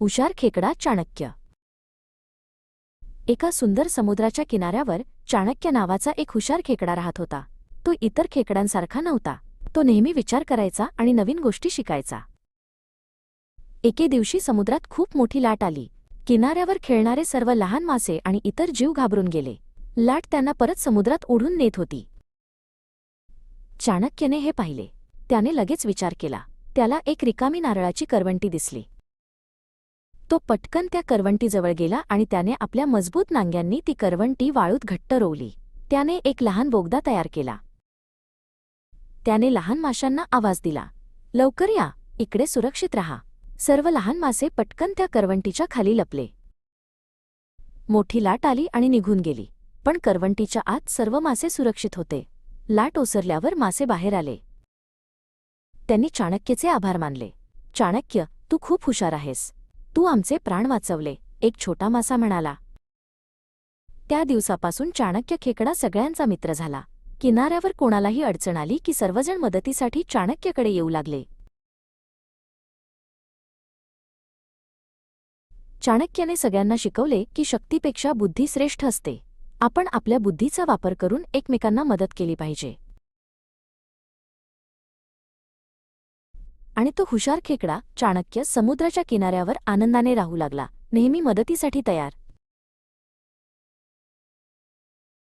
हुशार खेकडा चाणक्य. एका सुंदर समुद्राच्या किनाऱ्यावर चाणक्य नावाचा एक हुशार खेकडा राहत होता. तो इतर खेकड्यांसारखा नव्हता. तो नेहमी विचार करायचा आणि नवीन गोष्टी शिकायचा. एके दिवशी समुद्रात खूप मोठी लाट आली. किनाऱ्यावर खेळणारे सर्व लहान मासे आणि इतर जीव घाबरून गेले. लाट त्यांना परत समुद्रात ओढून नेत होती. चाणक्यने हे पाहिले. त्याने लगेच विचार केला. त्याला एक रिकामी नारळाची करवंटी दिसली. तो पटकन त्या करवंटीजवळ गेला आणि त्याने आपल्या मजबूत नांग्यांनी ती करवंटी वाळूत घट्ट रोवली. त्याने एक लहान बोगदा तयार केला. त्याने लहान माशांना आवाज दिला, लवकर या, इकडे सुरक्षित राहा. सर्व लहान मासे पटकन त्या करवंटीच्या खाली लपले. मोठी लाट आली आणि निघून गेली, पण करवंटीच्या आत सर्व मासे सुरक्षित होते. लाट ओसरल्यावर मासे बाहेर आले. त्यांनी चाणक्यचे आभार मानले. चाणक्य, तू खूप हुशार आहेस. तू आमचे प्राण वाचवले, एक छोटा मासा म्हणाला. त्या दिवसापासून चाणक्य खेकडा सगळ्यांचा मित्र झाला. किनाऱ्यावर कोणालाही अडचण आली की सर्वजण मदतीसाठी चाणक्यकडे येऊ लागले. चाणक्याने सगळ्यांना शिकवले की शक्तीपेक्षा बुद्धी श्रेष्ठ असते. आपण आपल्या बुद्धीचा वापर करून एकमेकांना मदत केली पाहिजे. आणि तो हुशार खेकडा चाणक्य समुद्राच्या किनाऱ्यावर आनंदाने राहू लागला, नेहमी मदतीसाठी तयार.